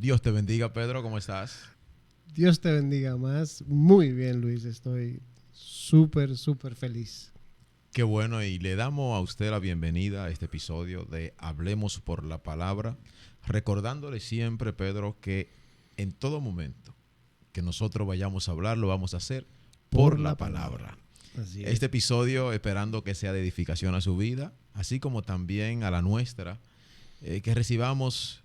Dios te bendiga, Pedro, ¿cómo estás? Dios te bendiga más. Muy bien, Luis. Estoy súper feliz. Qué bueno, y le damos a usted la bienvenida a este episodio de Hablemos por la Palabra, recordándole siempre, Pedro, que en todo momento que nosotros vayamos a hablar, lo vamos a hacer por la palabra. Así Este es. episodio esperando que sea de edificación a su vida, así como también a la nuestra, que recibamos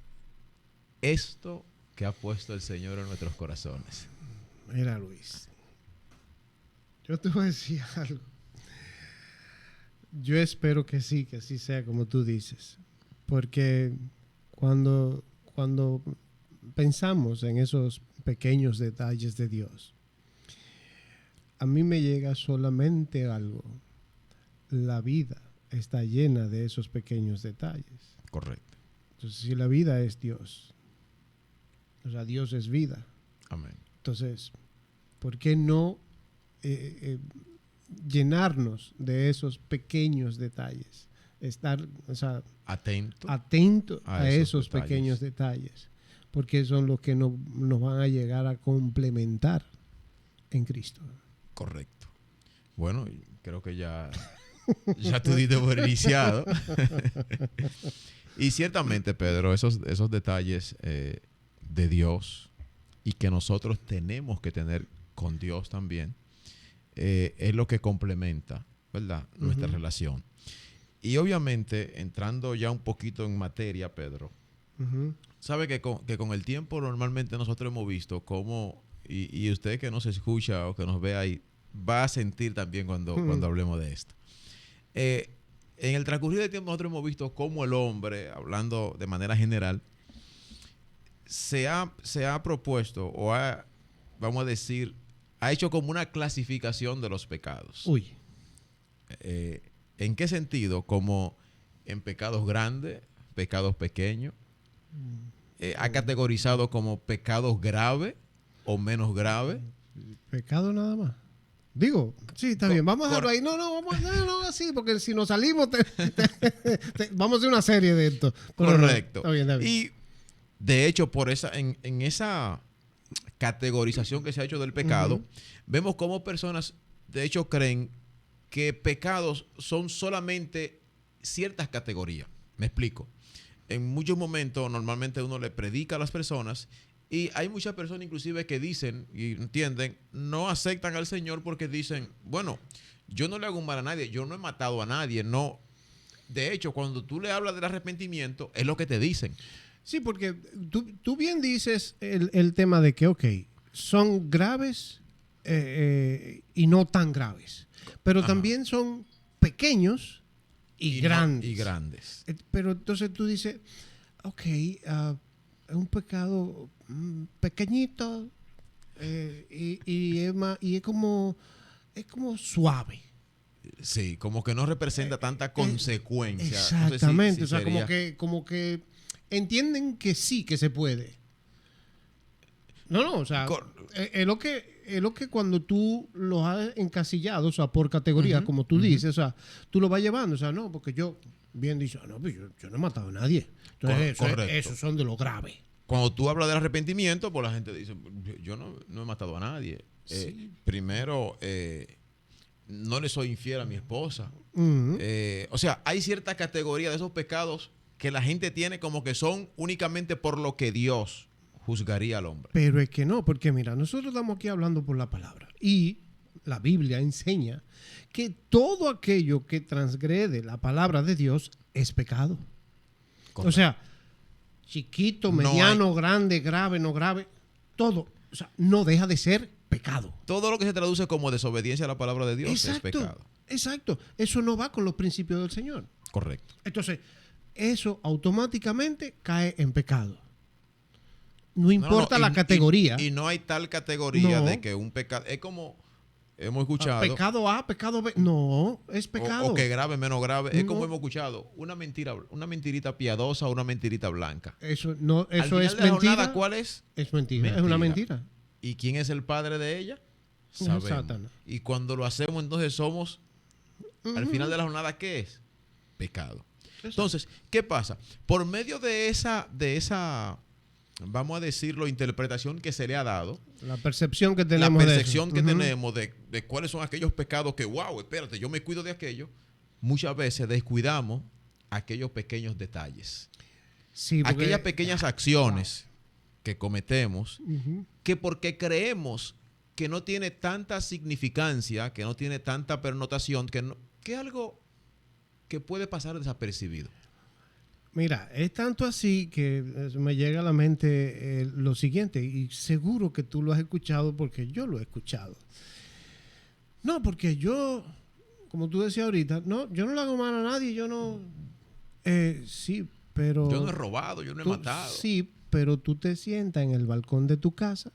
esto que ha puesto el Señor en nuestros corazones. Mira, Luis. Yo te voy a decir algo. Yo espero que sí, que así sea como tú dices. Porque cuando pensamos en esos pequeños detalles de Dios, a mí me llega solamente algo. La vida está llena de esos pequeños detalles. Correcto. Entonces, si la vida es Dios, o sea, Dios es vida. Amén. Entonces, ¿por qué no llenarnos de esos pequeños detalles? Estar, o sea, atento a esos pequeños detalles, porque son los que nos van a llegar a complementar en Cristo. Correcto. Bueno, creo que ya tú diste por iniciado. Y ciertamente, Pedro, esos detalles de Dios y que nosotros tenemos que tener con Dios también, es lo que complementa, ¿verdad?, nuestra relación. Y obviamente, entrando ya un poquito en materia, Pedro, sabe que con el tiempo normalmente nosotros hemos visto cómo, y usted que nos escucha o que nos ve ahí, va a sentir también cuando hablemos de esto. En el transcurrir del tiempo nosotros hemos visto cómo el hombre, hablando de manera general, se ha propuesto vamos a decir, ha hecho como una clasificación de los pecados. Uy. ¿En qué sentido? Como en pecados grandes, pecados pequeños. Ha categorizado como pecados graves o menos graves. Pecado nada más. Digo, sí, está bien. Vamos a dejarlo ahí. No, así, porque si nos salimos, vamos a hacer una serie de esto. Pero correcto. No, está bien. Y de hecho, en esa categorización que se ha hecho del pecado, vemos cómo personas, de hecho, creen que pecados son solamente ciertas categorías. Me explico. En muchos momentos, normalmente uno le predica a las personas y hay muchas personas inclusive que dicen y entienden, no aceptan al Señor porque dicen, bueno, yo no le hago un mal a nadie, yo no he matado a nadie, no. De hecho, cuando tú le hablas del arrepentimiento, es lo que te dicen. Sí, porque tú bien dices el tema de que, ok, son graves y no tan graves, pero también son pequeños y grandes. Pero entonces tú dices, ok, es un pecado pequeñito y es como suave. Sí, como que no representa tanta consecuencia. Exactamente, No sé si o sea, como que entienden que sí, que se puede. No, o sea, es lo que cuando tú los has encasillado, o sea, por categoría, como tú dices, o sea, tú lo vas llevando, o sea, no, porque yo, bien dicho, no, pues yo no he matado a nadie. Entonces, esos son de lo grave. Cuando tú hablas del arrepentimiento, pues la gente dice, yo no he matado a nadie. Sí. Primero, no le soy infiel a mi esposa. O sea, hay cierta categoría de esos pecados que la gente tiene como que son únicamente por lo que Dios juzgaría al hombre. Pero es que no, porque mira, nosotros estamos aquí hablando por la palabra y la Biblia enseña que todo aquello que transgrede la palabra de Dios es pecado. Correcto. O sea, chiquito, mediano, grande, grave, no grave, todo, o sea, no deja de ser pecado. Todo lo que se traduce como desobediencia a la palabra de Dios es pecado. Exacto, eso no va con los principios del Señor. Correcto. Entonces, eso automáticamente cae en pecado. No importa la categoría. Y no hay tal categoría de que un pecado... Es como hemos escuchado... Pecado A, pecado B. No, es pecado. O que grave, menos grave. Es como hemos escuchado. Una mentirita piadosa o una mentirita blanca. Eso es mentira. Jornada, ¿cuál es? Es mentira. Es una mentira. ¿Y quién es el padre de ella? Sabemos. Satanás. Y cuando lo hacemos, entonces somos... Al final de la jornada, ¿qué es? Pecado. Exacto. Entonces, ¿qué pasa? Por medio de esa vamos a decirlo, interpretación que se le ha dado. La percepción que tenemos La percepción de eso. que tenemos de cuáles son aquellos pecados que, wow, espérate, yo me cuido de aquello. Muchas veces descuidamos aquellos pequeños detalles. Sí, porque, aquellas pequeñas acciones que cometemos, que porque creemos que no tiene tanta significancia, que no tiene tanta pernotación, que es algo que puede pasar desapercibido. Mira, es tanto así que me llega a la mente lo siguiente, y seguro que tú lo has escuchado porque yo lo he escuchado. No, porque yo, como tú decías ahorita, no, yo no le hago mal a nadie, yo no... sí, pero... Yo no he robado, yo no he matado. Sí, pero tú te sientas en el balcón de tu casa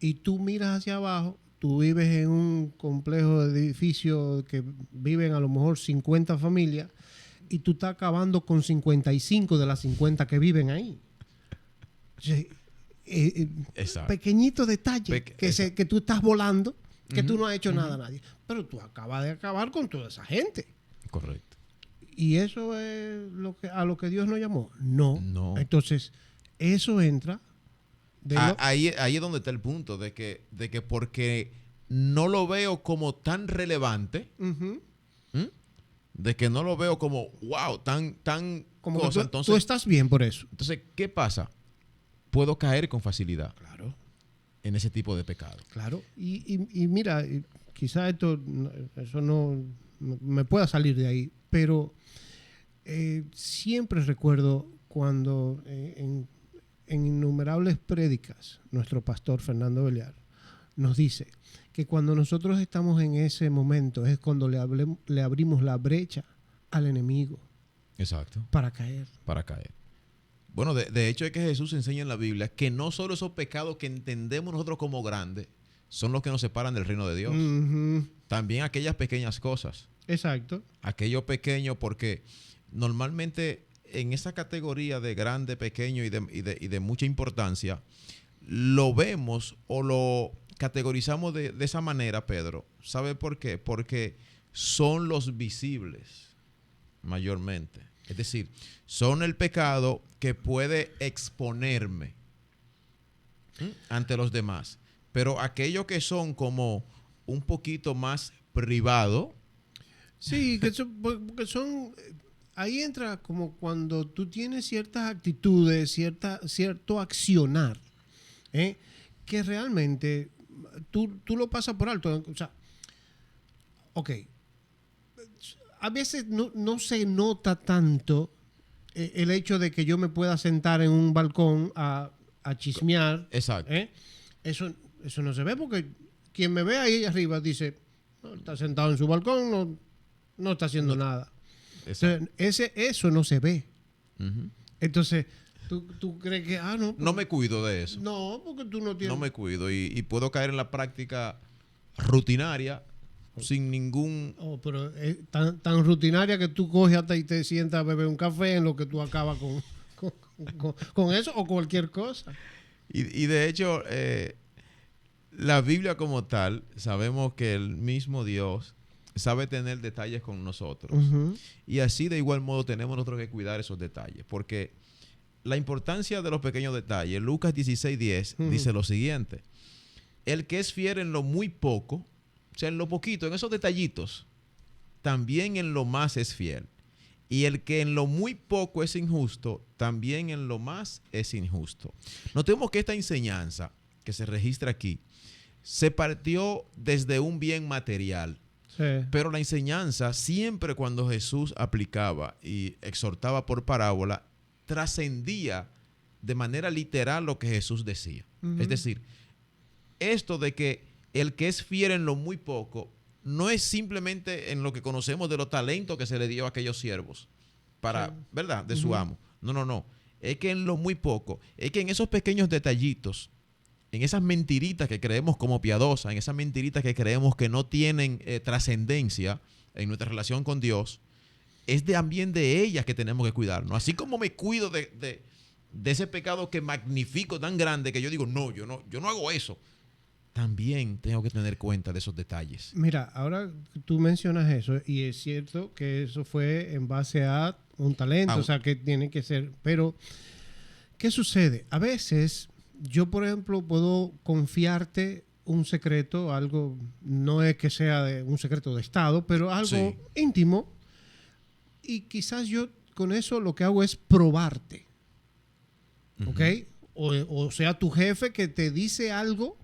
y tú miras hacia abajo, tú vives en un complejo de edificios que viven a lo mejor 50 familias, y tú estás acabando con 55 de las 50 que viven ahí. O sea, pequeñito detalle que tú estás volando, que tú no has hecho nada a nadie. Pero tú acabas de acabar con toda esa gente. Correcto. ¿Y eso es a lo que Dios nos llamó? No. Entonces, eso entra... Ahí es donde está el punto, de que porque no lo veo como tan relevante... De que no lo veo como, wow, tan como cosa. Entonces, tú estás bien por eso. Entonces, ¿qué pasa? Puedo caer con facilidad. Claro. En ese tipo de pecado. Claro. Y mira, quizá eso no me pueda salir de ahí, pero siempre recuerdo cuando en innumerables prédicas, nuestro pastor Fernando Beliar nos dice que cuando nosotros estamos en ese momento es cuando le abrimos la brecha al enemigo. Exacto. Para caer. Bueno, de hecho es que Jesús enseña en la Biblia que no solo esos pecados que entendemos nosotros como grandes son los que nos separan del reino de Dios. También aquellas pequeñas cosas. Exacto. Aquello pequeño, porque normalmente en esa categoría de grande, pequeño y de mucha importancia, lo vemos o lo categorizamos de esa manera, Pedro. ¿Sabe por qué? Porque son los visibles, mayormente. Es decir, son el pecado que puede exponerme ante los demás. Pero aquellos que son como un poquito más privado. Sí, porque son... Ahí entra como cuando tú tienes ciertas actitudes, cierto accionar, que realmente tú lo pasas por alto. O sea, ok, a veces no se nota tanto el hecho de que yo me pueda sentar en un balcón a chismear. Exacto. Eso no se ve, porque quien me ve ahí arriba dice, no, está sentado en su balcón, no está haciendo nada. Entonces, eso no se ve. Entonces, ¿tú crees que, no? No me cuido de eso. No, porque tú no tienes... No me cuido y puedo caer en la práctica rutinaria sin ningún... pero es tan rutinaria que tú coges hasta y te sientas a beber un café en lo que tú acabas con eso o cualquier cosa. Y de hecho, la Biblia como tal, sabemos que el mismo Dios sabe tener detalles con nosotros. Y así de igual modo tenemos nosotros que cuidar esos detalles. Porque la importancia de los pequeños detalles, Lucas 16:10 dice lo siguiente: el que es fiel en lo muy poco, o sea, en lo poquito, en esos detallitos, también en lo más es fiel. Y el que en lo muy poco es injusto, también en lo más es injusto. Notemos que esta enseñanza que se registra aquí se partió desde un bien material. Sí. Pero la enseñanza, siempre cuando Jesús aplicaba y exhortaba por parábola, trascendía de manera literal lo que Jesús decía. Es decir, esto de que el que es fiel en lo muy poco no es simplemente en lo que conocemos de los talentos que se le dio a aquellos siervos para, ¿verdad?, de su amo. No. Es que en lo muy poco, es que en esos pequeños detallitos, en esas mentiritas que creemos como piadosas, en esas mentiritas que creemos que no tienen trascendencia en nuestra relación con Dios, es también de ellas que tenemos que cuidarnos. Así como me cuido de ese pecado que magnifico tan grande que yo digo, yo no hago eso. También tengo que tener cuenta de esos detalles. Mira, ahora tú mencionas eso, y es cierto que eso fue en base a un talento, o sea, que tiene que ser, pero ¿Qué sucede? A veces yo, por ejemplo, puedo confiarte un secreto, algo, no es que sea un secreto de Estado, pero algo Sí. íntimo, y quizás yo con eso lo que hago es probarte, ¿ok? O sea, tu jefe que te dice algo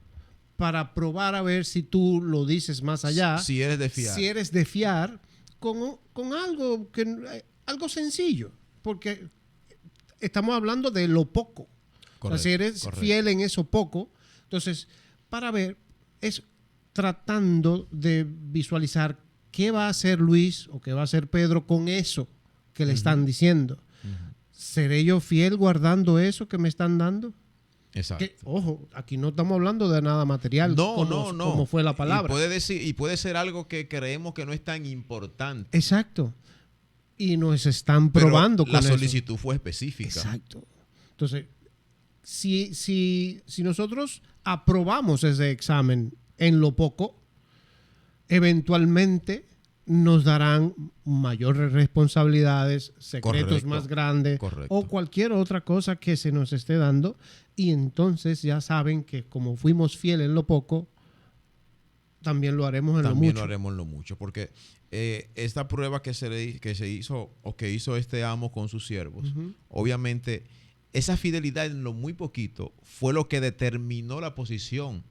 para probar a ver si tú lo dices más allá. Si eres de fiar. Si eres de fiar con algo, algo sencillo, porque estamos hablando de lo poco. Correcto, o sea, si eres correcto. fiel en eso poco, entonces, para ver, es tratando de visualizar qué va a hacer Luis o qué va a hacer Pedro con eso que le están diciendo. ¿Seré yo fiel guardando eso que me están dando? Exacto. Que, ojo, aquí no estamos hablando de nada material, como fue la palabra. Y puede ser algo que creemos que no es tan importante. Exacto. Y nos están Pero probando la con solicitud fue específica. Exacto. Entonces, si nosotros aprobamos ese examen en lo poco, eventualmente nos darán mayores responsabilidades, secretos Correcto, más grandes correcto. o cualquier otra cosa que se nos esté dando. Y entonces ya saben que como fuimos fieles en lo poco, también lo haremos en lo También mucho. lo haremos en lo mucho. Porque esta prueba que se hizo o que hizo este amo con sus siervos, obviamente esa fidelidad en lo muy poquito fue lo que determinó la posición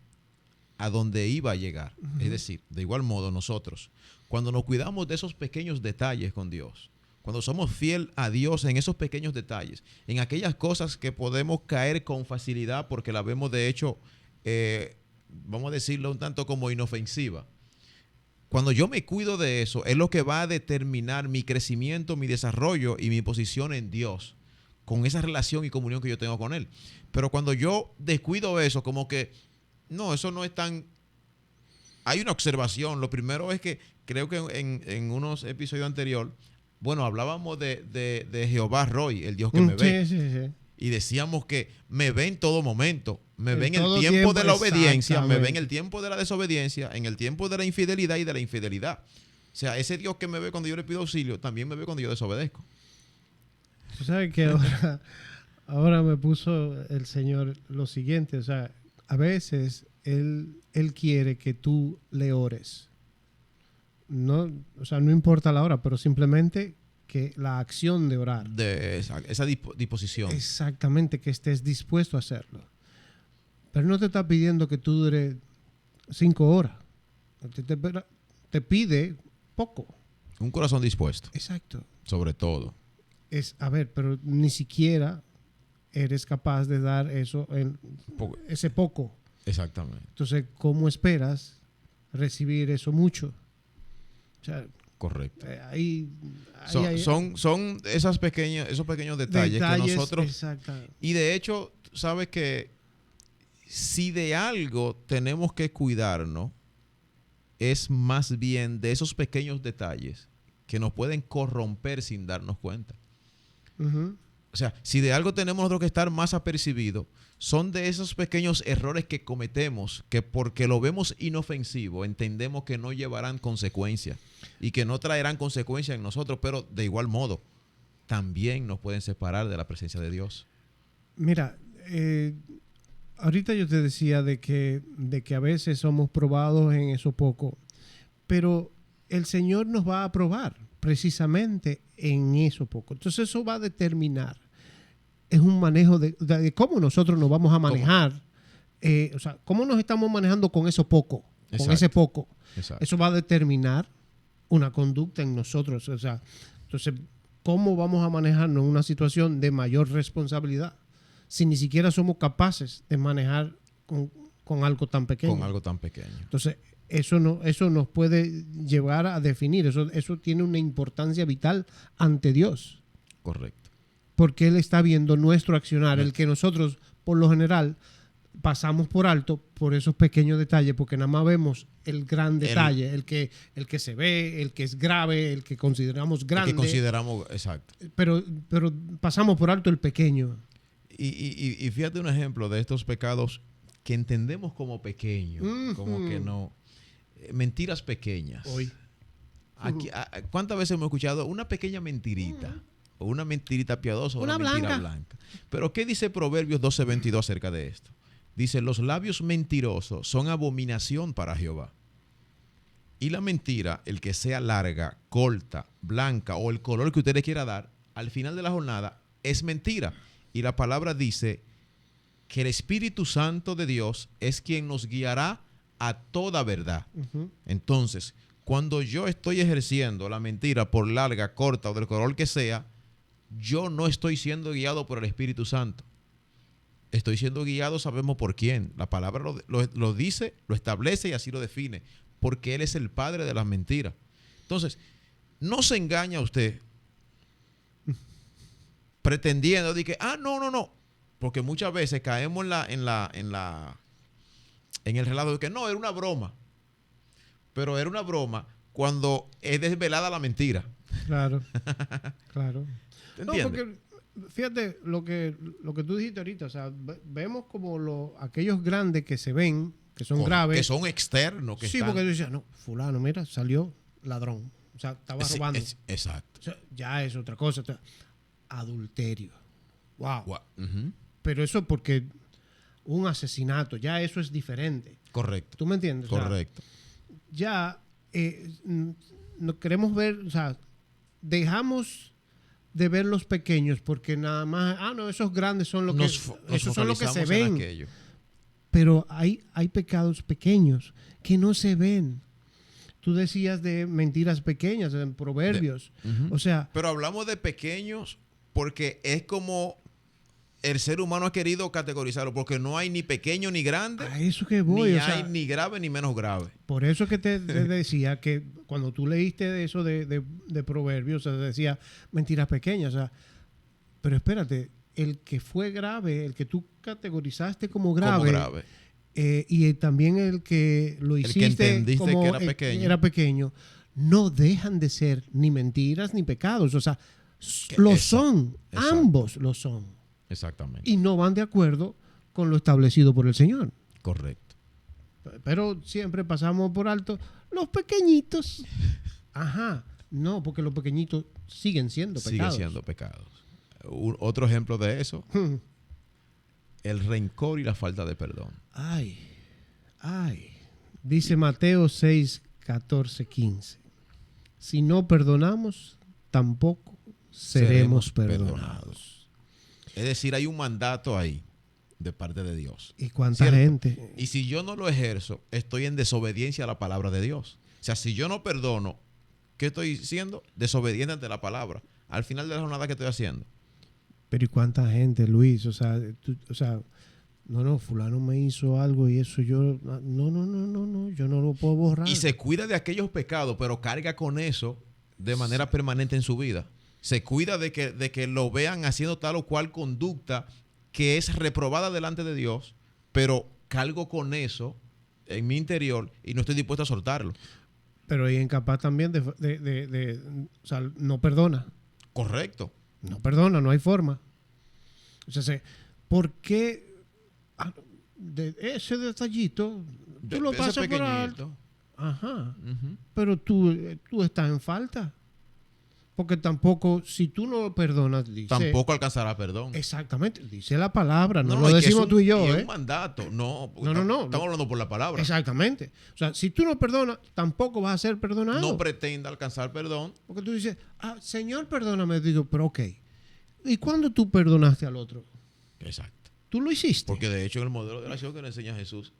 a donde iba a llegar. Es decir, de igual modo nosotros, cuando nos cuidamos de esos pequeños detalles con Dios, cuando somos fiel a Dios en esos pequeños detalles, en aquellas cosas que podemos caer con facilidad porque la vemos de hecho, vamos a decirlo un tanto como inofensiva. Cuando yo me cuido de eso, es lo que va a determinar mi crecimiento, mi desarrollo y mi posición en Dios, con esa relación y comunión que yo tengo con Él. Pero cuando yo descuido eso, como que, no, eso no es tan... Hay una observación. Lo primero es que creo que en unos episodios anteriores, bueno, hablábamos de Jehová Roy, el Dios que me ve. Sí. Y decíamos que me ve en todo momento. Me En ve en el todo tiempo tiempo, de la obediencia, me ve en exactamente. el tiempo de la desobediencia, en el tiempo de la infidelidad y de la infidelidad. O sea, ese Dios que me ve cuando yo le pido auxilio, también me ve cuando yo desobedezco. Tú sabes que ahora me puso el Señor lo siguiente, o sea, a veces Él quiere que tú le ores. No, o sea, no importa la hora, pero simplemente que la acción de orar. De esa disposición. Exactamente, que estés dispuesto a hacerlo. Pero no te está pidiendo que tú dure 5 horas. Te pide poco. Un corazón dispuesto, Exacto. sobre todo. A ver, pero ni siquiera eres capaz de dar eso ese poco. Exactamente. Entonces, ¿cómo esperas recibir eso mucho? O sea, Correcto. ahí Son esos pequeños detalles que nosotros... Exactamente. Y de hecho, sabes que si de algo tenemos que cuidarnos, es más bien de esos pequeños detalles que nos pueden corromper sin darnos cuenta. Uh-huh. O sea, si de algo tenemos nosotros que estar más apercibidos, son de esos pequeños errores que cometemos, que porque lo vemos inofensivo, entendemos que no llevarán consecuencias y que no traerán consecuencias en nosotros, pero de igual modo, también nos pueden separar de la presencia de Dios. Mira, ahorita yo te decía de que a veces somos probados en eso poco, pero el Señor nos va a probar precisamente en eso poco. Entonces eso va a determinar, es un manejo de cómo nosotros nos vamos a manejar, o sea, cómo nos estamos manejando con eso poco, Exacto. con ese poco. Exacto. Eso va a determinar una conducta en nosotros, o sea, entonces, ¿cómo vamos a manejarnos en una situación de mayor responsabilidad si ni siquiera somos capaces de manejar con algo tan pequeño? Con algo tan pequeño. Entonces, eso nos puede llevar a definir. Eso tiene una importancia vital ante Dios. Correcto. Porque Él está viendo nuestro accionar, el que nosotros, por lo general, pasamos por alto por esos pequeños detalles, porque nada más vemos el gran detalle, el que se ve, el que es grave, el que consideramos grande. El que consideramos, exacto. Pero pasamos por alto el pequeño. Y fíjate un ejemplo de estos pecados que entendemos como pequeños, como que no. Mentiras pequeñas. Hoy. ¿Cuántas veces hemos escuchado una pequeña mentirita? o una mentirita piadosa o Una una mentira blanca. blanca. Pero ¿qué dice Proverbios 12:22 acerca de esto? Dice, los labios mentirosos son abominación para Jehová. Y la mentira, el que sea larga, corta, blanca o el color que usted le quiera dar, al final de la jornada es mentira. Y la palabra dice que el Espíritu Santo de Dios es quien nos guiará a toda verdad. Entonces, cuando yo estoy ejerciendo la mentira por larga, corta o del color que sea, yo no estoy siendo guiado por el Espíritu Santo. Estoy siendo guiado, sabemos por quién. La palabra lo dice, lo establece y así lo define. Porque Él es el padre de las mentiras. Entonces, no se engaña usted pretendiendo de que, no. Porque muchas veces caemos en el relato de que no, era una broma. Pero era una broma cuando es desvelada la mentira. Claro, claro. ¿Te No, entiendes? porque fíjate lo que tú dijiste ahorita, o sea, vemos como aquellos grandes que se ven, que son graves. Que son externos. Que sí, están... porque tú decías, no, fulano, mira, salió ladrón. O sea, estaba robando. Exacto. O sea, ya es otra cosa. Adulterio. Wow. Uh-huh. Pero eso porque un asesinato, ya eso es diferente. Correcto. ¿Tú me entiendes? Correcto. O sea, ya no queremos ver, o sea, dejamos de ver los pequeños porque nada más, no, esos grandes son lo que esos son los que se ven. Pero hay pecados pequeños que no se ven. Tú decías de mentiras pequeñas en Proverbios. O sea, pero hablamos de pequeños porque es como el ser humano ha querido categorizarlo, porque no hay ni pequeño ni grande. A eso que voy. Ni hay ni grave ni menos grave. Por eso que te decía que cuando tú leíste de eso de Proverbios, o sea, decía mentiras pequeñas. O sea, pero espérate, el que fue grave, el que tú categorizaste como grave. Y también el que lo hiciste el que entendiste como que era pequeño, no dejan de ser ni mentiras ni pecados. O sea, lo son. Exacto. Ambos lo son. Exactamente. Y no van de acuerdo con lo establecido por el Señor. Correcto. Pero siempre pasamos por alto los pequeñitos. Ajá. No, porque los pequeñitos siguen siendo pecados. Siguen siendo pecados. Otro ejemplo de eso, el rencor y la falta de perdón. Ay. Dice Mateo 6, 14, 15. Si no perdonamos, tampoco seremos perdonados. Es decir, hay un mandato ahí de parte de Dios. ¿Y cuánta gente? Y si yo no lo ejerzo, estoy en desobediencia a la palabra de Dios. O sea, si yo no perdono, ¿qué estoy siendo? Desobediente ante la palabra. Al final de la jornada, ¿qué estoy haciendo? Pero ¿y cuánta gente, Luis? O sea, no, fulano me hizo algo y eso yo... No, yo no lo puedo borrar. Y se cuida de aquellos pecados, pero carga con eso de manera permanente en su vida. Se cuida de que lo vean haciendo tal o cual conducta que es reprobada delante de Dios, pero cargo con eso en mi interior y no estoy dispuesto a soltarlo. Pero es incapaz también o sea, no perdona. Correcto. No perdona, no hay forma. O sea, ¿por qué de ese detallito tú lo pasas por alto? Ajá. Uh-huh. Pero tú estás en falta. Porque tampoco, si tú no perdonas, dice... Tampoco alcanzará perdón. Exactamente. Dice la palabra, no lo decimos tú y yo. Es un mandato. No. Estamos hablando por la palabra. Exactamente. O sea, si tú no perdonas, tampoco vas a ser perdonado. No pretenda alcanzar perdón. Porque tú dices, Señor, perdóname. Digo, pero ok. ¿Y cuándo tú perdonaste al otro? Exacto. ¿Tú lo hiciste? Porque de hecho en el modelo de oración que le enseña Jesús,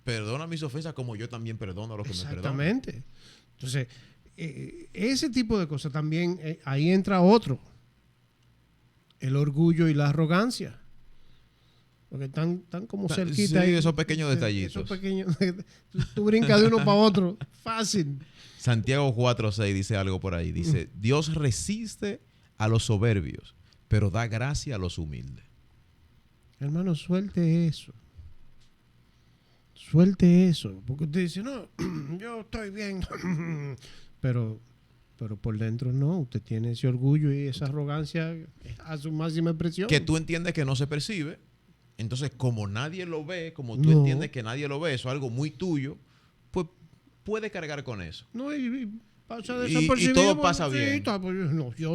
perdona mis ofensas como yo también perdono a los que me perdonan. Exactamente. Entonces... ese tipo de cosas también, ahí entra otro, el orgullo y la arrogancia, porque están como cerquita. Sí, esos pequeños detallitos. Esos pequeños, tú brincas de uno para otro, fácil. Santiago 4:6 dice algo por ahí, dice, Dios resiste a los soberbios, pero da gracia a los humildes. Hermano, suelte eso. Suelte eso, porque usted dice, no, yo estoy bien. Pero por dentro no, usted tiene ese orgullo y esa arrogancia a su máxima expresión. Que tú entiendes que no se percibe, entonces como nadie lo ve, como tú entiendes que nadie lo ve, eso es algo muy tuyo, pues puede cargar con eso. No, pasa Y desapercibido. todo pasa Sí, bien.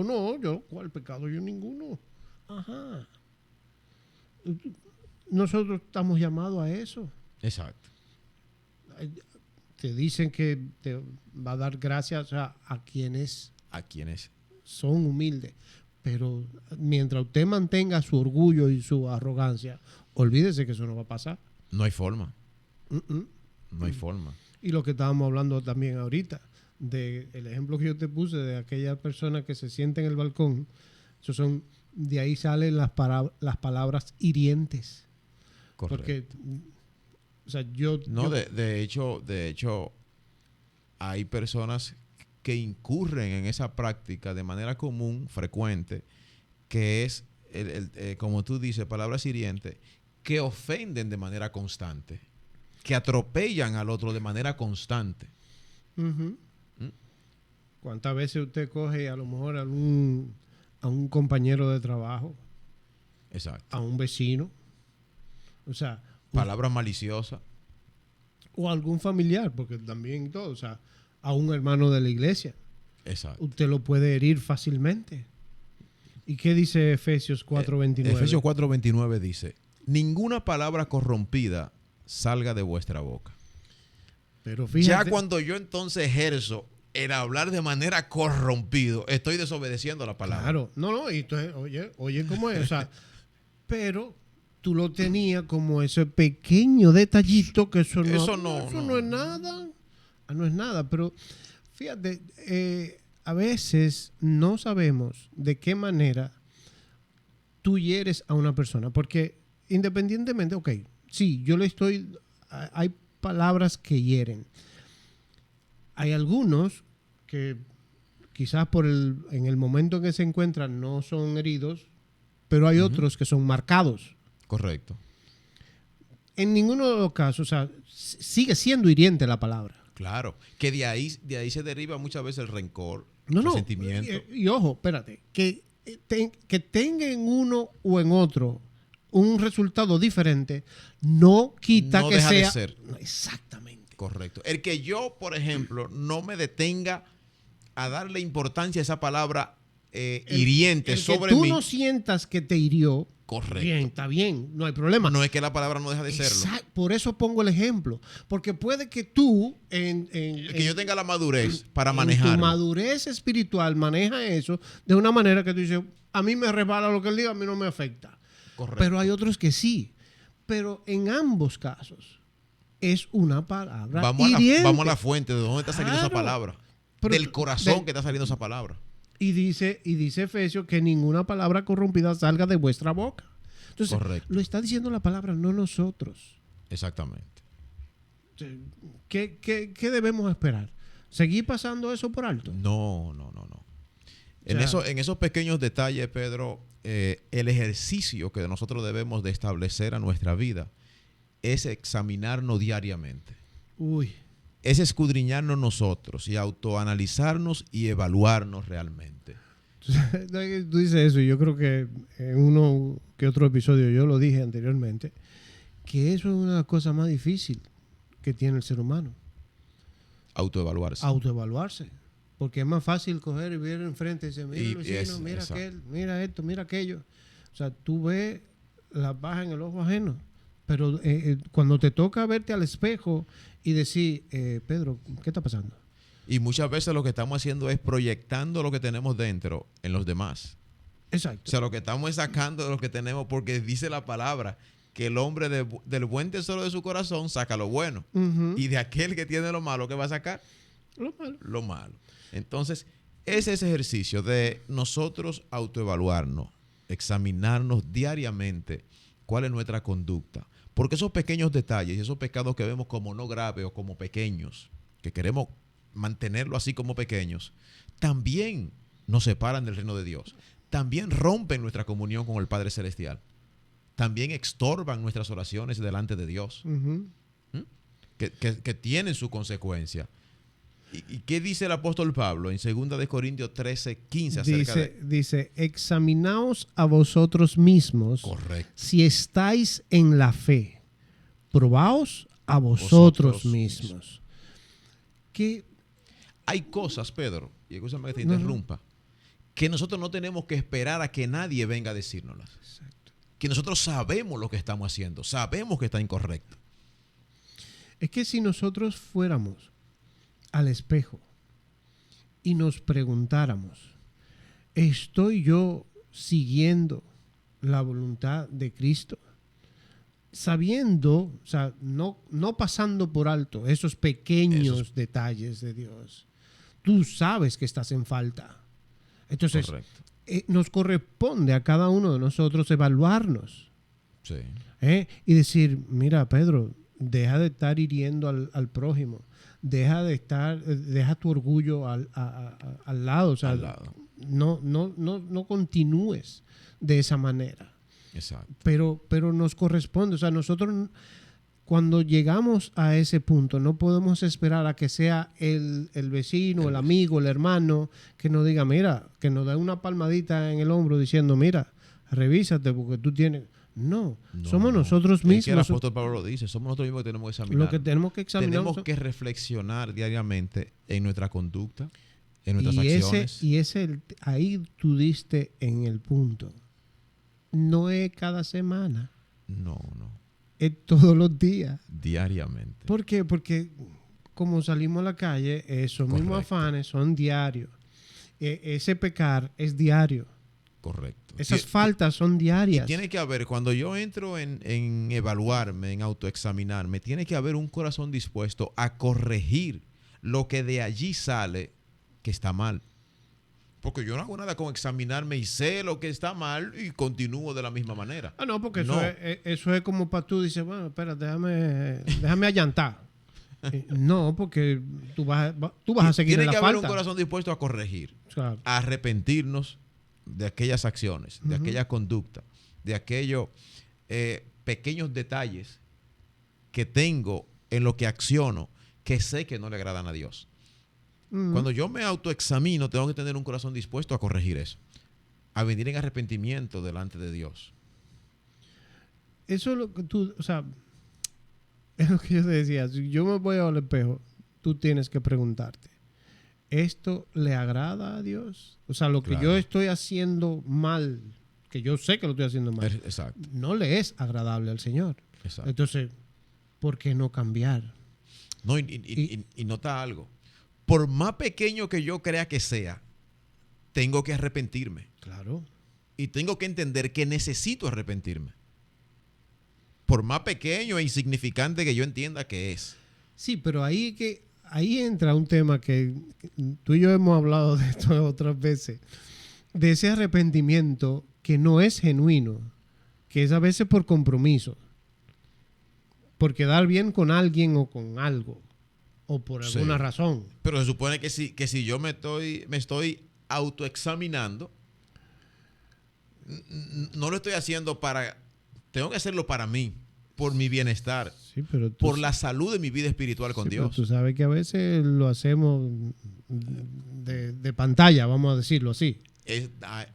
no, yo, ¿cuál pecado? Yo ninguno. Ajá. Nosotros estamos llamados a eso. Exacto. Te dicen que te va a dar gracias a quienes ¿A quiénes? son humildes. Pero mientras usted mantenga su orgullo y su arrogancia, olvídese que eso no va a pasar. No hay forma. Mm-mm. No hay forma. Y lo que estábamos hablando también ahorita, de el ejemplo que yo te puse de aquella persona que se sienta en el balcón, de ahí salen las palabras hirientes. Correcto. Porque, o sea, No, de hecho, hay personas que incurren en esa práctica de manera común, frecuente, que es, como tú dices, palabras hirientes, que ofenden de manera constante, que atropellan al otro de manera constante. Uh-huh. ¿Cuántas veces usted coge a lo mejor a un compañero de trabajo, Exacto. a un vecino, o sea, Palabras maliciosas. o a algún familiar, porque también todo, o sea, a un hermano de la iglesia? Exacto. Usted lo puede herir fácilmente. ¿Y qué dice Efesios 4:29? Efesios 4:29 dice: ninguna palabra corrompida salga de vuestra boca. Pero fíjate, Ya cuando yo entonces ejerzo el hablar de manera corrompido, estoy desobedeciendo la palabra. claro, no, y entonces, oye, ¿cómo es? O sea, pero tú lo tenías como ese pequeño detallito que eso no es nada. No es nada, pero fíjate, a veces no sabemos de qué manera tú hieres a una persona, porque independientemente, ok, sí, hay palabras que hieren. Hay algunos que quizás en el momento en que se encuentran no son heridos, pero hay otros que son marcados. Correcto. En ninguno de los casos, o sea, sigue siendo hiriente la palabra. Claro, que de ahí se deriva muchas veces el rencor, el No, resentimiento. y ojo, espérate, que tenga en uno o en otro un resultado diferente, no quita No que deja de sea... ser. Exactamente. Correcto. El que yo, por ejemplo, no me detenga a darle importancia a esa palabra hiriente sobre que tú mí. no sientas que te hirió. Correcto. Bien, está bien, no hay problema. No es que la palabra no deja de serlo. Por eso pongo el ejemplo. Porque puede que tú, Que yo tenga la madurez para en manejarlo. tu madurez espiritual, maneja eso de una manera que tú dices, a mí me resbala lo que él diga, a mí no me afecta. Correcto. Pero hay otros que sí. Pero en ambos casos es una palabra hiriente. Vamos a la fuente, ¿de dónde está saliendo esa Claro. palabra? Pero Del corazón que está saliendo esa palabra. Y dice Efesios que ninguna palabra corrompida salga de vuestra boca. Entonces, Correcto. lo está diciendo la palabra, no nosotros. Exactamente. ¿Qué debemos esperar? ¿Seguir pasando eso por alto? No. En esos pequeños detalles, Pedro, el ejercicio que nosotros debemos de establecer a nuestra vida es examinarnos diariamente. Es escudriñarnos nosotros y autoanalizarnos y evaluarnos realmente. Tú dices eso y yo creo que en uno que otro episodio yo lo dije anteriormente, que eso es una de las cosas más difíciles que tiene el ser humano. Autoevaluarse. Porque es más fácil coger y ver enfrente y decir, mira el vecino, mira aquel, mira esto, mira aquello. O sea, tú ves las bajas en el ojo ajeno. Pero cuando te toca verte al espejo y decir, Pedro, ¿qué está pasando? Y muchas veces lo que estamos haciendo es proyectando lo que tenemos dentro en los demás. Exacto. O sea, lo que estamos es sacando de lo que tenemos, porque dice la palabra que el hombre del buen tesoro de su corazón saca lo bueno. Uh-huh. Y de aquel que tiene lo malo, ¿qué va a sacar? Lo malo. Entonces, es ese ejercicio de nosotros autoevaluarnos, examinarnos diariamente cuál es nuestra conducta. Porque esos pequeños detalles y esos pecados que vemos como no graves o como pequeños, que queremos mantenerlo así como pequeños, también nos separan del reino de Dios. También rompen nuestra comunión con el Padre Celestial. También estorban nuestras oraciones delante de Dios. Uh-huh. Que tienen su consecuencia. ¿Y qué dice el apóstol Pablo en 2 Corintios 13:15 acerca dice, examinaos a vosotros mismos. Correcto. Si estáis en la fe. Probaos a vosotros mismos. Que Hay cosas, Pedro, y escúchame que te No, no. interrumpa, que nosotros no tenemos que esperar a que nadie venga a decírnoslas. Exacto. Que nosotros sabemos lo que estamos haciendo, sabemos que está incorrecto. Es que si nosotros fuéramos al espejo y nos preguntáramos, ¿estoy yo siguiendo la voluntad de Cristo? Sabiendo, o sea, no pasando por alto esos pequeños detalles de Dios. Tú sabes que estás en falta. Entonces, Correcto. Nos corresponde a cada uno de nosotros evaluarnos. Sí. Y decir, mira, Pedro, deja de estar hiriendo al prójimo. Deja tu orgullo al lado. O sea, Al lado. no continúes de esa manera. Exacto. Pero nos corresponde. O sea, nosotros cuando llegamos a ese punto no podemos esperar a que sea el vecino, el amigo, el hermano que nos diga, mira, que nos dé una palmadita en el hombro diciendo, mira, revísate porque tú tienes... No, somos nosotros Es que el mismos. apóstol Pablo lo dice, somos nosotros mismos que tenemos que examinar. Lo que tenemos que examinar. Tenemos que reflexionar diariamente en nuestra conducta, en nuestras y acciones. ahí tú diste en el punto. No es cada semana, No. es todos los días. Diariamente. ¿Por qué? Porque como salimos a la calle, esos mismos Correcto. afanes son diarios. Ese pecar es diario. Correcto. Esas faltas son diarias. Y tiene que haber, cuando yo entro en evaluarme, en autoexaminarme, tiene que haber un corazón dispuesto a corregir lo que de allí sale que está mal. Porque yo no hago nada con examinarme y sé lo que está mal y continúo de la misma manera. Ah, no, porque No. eso es como para tú dices, bueno, espera, déjame allantar. No, porque tú vas a seguir en Tiene la que haber un falta. corazón dispuesto a corregir, Claro. a arrepentirnos de aquellas acciones, de aquella conducta, de aquellos pequeños detalles que tengo en lo que acciono, que sé que no le agradan a Dios. Cuando yo me autoexamino, tengo que tener un corazón dispuesto a corregir eso, a venir en arrepentimiento delante de Dios. Eso es lo que tú, o sea, es lo que yo te decía. Si yo me voy al espejo, tú tienes que preguntarte, ¿esto le agrada a Dios? O sea, lo que Claro. yo estoy haciendo mal, que yo sé que lo estoy haciendo mal, Exacto, no le es agradable al Señor. exacto. Entonces, ¿por qué no cambiar? No, y nota algo. Por más pequeño que yo crea que sea, tengo que arrepentirme. Claro. Y tengo que entender que necesito arrepentirme. Por más pequeño e insignificante que yo entienda que es. Sí, pero ahí entra un tema que tú y yo hemos hablado de esto otras veces, de ese arrepentimiento que no es genuino, que es a veces por compromiso, por quedar bien con alguien o con algo, o por alguna razón. Pero se supone que si yo me estoy autoexaminando, no lo estoy haciendo tengo que hacerlo para mí, por mi bienestar, Sí, pero por la salud de mi vida espiritual con sí, pero Dios. tú sabes que a veces lo hacemos de pantalla, vamos a decirlo así.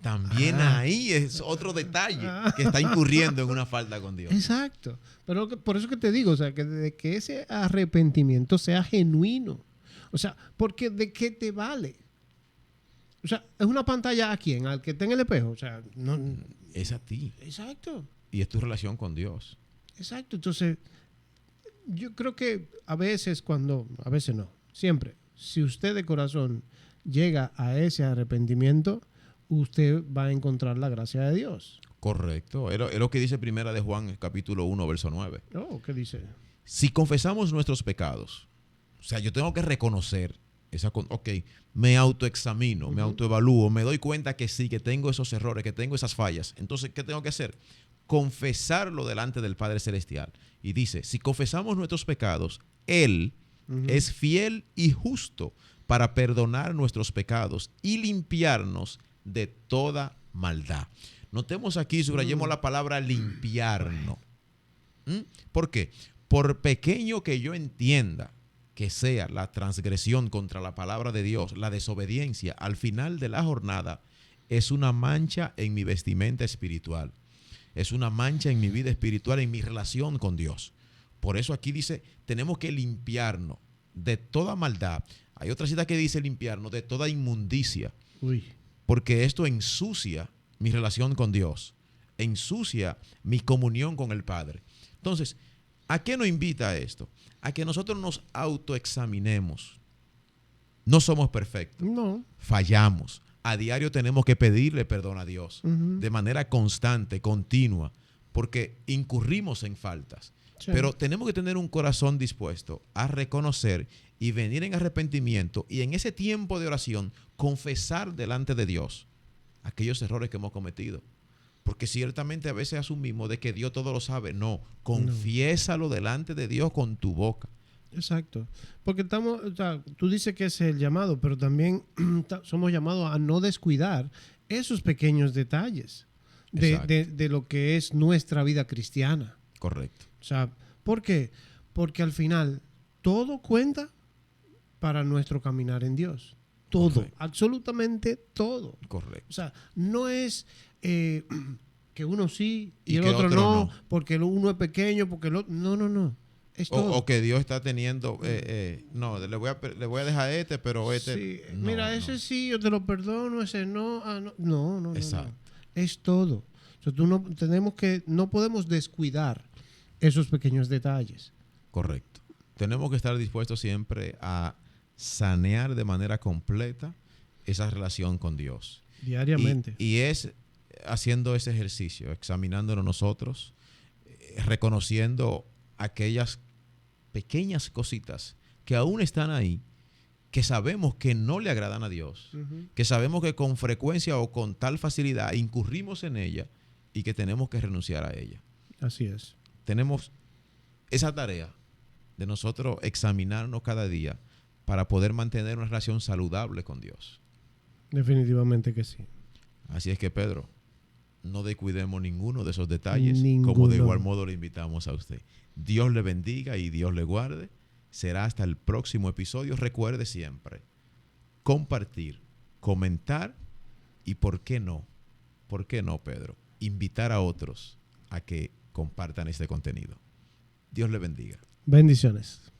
También ahí es otro detalle que está incurriendo en una falta con Dios. Exacto. Pero por eso que te digo, o sea, que ese arrepentimiento sea genuino. O sea, porque ¿de qué te vale? O sea, ¿es una pantalla a quién? ¿Al que está en el espejo? O sea, no. Es a ti. Exacto. Y es tu relación con Dios. Exacto. Entonces, yo creo que a veces no, siempre, si usted de corazón llega a ese arrepentimiento, usted va a encontrar la gracia de Dios. Correcto. Es lo que dice Primera de Juan, capítulo 1, verso 9. Oh, ¿qué dice? Si confesamos nuestros pecados, o sea, yo tengo que reconocer me autoexamino, me autoevalúo, me doy cuenta que sí, que tengo esos errores, que tengo esas fallas. Entonces, ¿qué tengo que hacer? Confesarlo delante del Padre Celestial. Y dice, si confesamos nuestros pecados, Él es fiel y justo para perdonar nuestros pecados y limpiarnos de toda maldad. Notemos aquí, subrayemos la palabra limpiarnos. ¿Por qué? Por pequeño que yo entienda que sea la transgresión contra la palabra de Dios, la desobediencia, al final de la jornada, es una mancha en mi vestimenta espiritual. Es una mancha en mi vida espiritual, en mi relación con Dios. Por eso aquí dice, tenemos que limpiarnos de toda maldad. Hay otra cita que dice limpiarnos de toda inmundicia. Uy. Porque esto ensucia mi relación con Dios, ensucia mi comunión con el Padre. Entonces, ¿a qué nos invita esto? A que nosotros nos autoexaminemos. No somos perfectos. No. Fallamos. A diario tenemos que pedirle perdón a Dios de manera constante, continua, porque incurrimos en faltas. Sí. Pero tenemos que tener un corazón dispuesto a reconocer y venir en arrepentimiento y en ese tiempo de oración confesar delante de Dios aquellos errores que hemos cometido. Porque ciertamente a veces asumimos de que Dios todo lo sabe. No, confiésalo delante de Dios con tu boca. Exacto. Porque tú dices que es el llamado, pero también somos llamados a no descuidar esos pequeños detalles de lo que es nuestra vida cristiana. Correcto. O sea, ¿por qué? Porque al final todo cuenta para nuestro caminar en Dios. Todo, correcto. Absolutamente todo. Correcto. O sea, no es que uno sí y el otro no, porque uno es pequeño, porque el otro... No. Es todo. O que Dios está teniendo... no, le voy a dejar pero Sí. No, mira, ese sí, yo te lo perdono, ese no. No. Exacto. No. Es todo. O sea, no podemos descuidar esos pequeños detalles. Correcto. Tenemos que estar dispuestos siempre a sanear de manera completa esa relación con Dios. Diariamente. Y es haciendo ese ejercicio, examinándonos nosotros, reconociendo aquellas pequeñas cositas que aún están ahí, que sabemos que no le agradan a Dios, que sabemos que con frecuencia o con tal facilidad incurrimos en ella y que tenemos que renunciar a ella. Así es. Tenemos esa tarea de nosotros examinarnos cada día para poder mantener una relación saludable con Dios. Definitivamente que sí. Así es que, Pedro, no descuidemos ninguno de esos detalles, como de igual modo le invitamos a usted. Dios le bendiga y Dios le guarde. Será hasta el próximo episodio. Recuerde siempre compartir, comentar y ¿por qué no, Pedro? Invitar a otros a que compartan este contenido. Dios le bendiga. Bendiciones.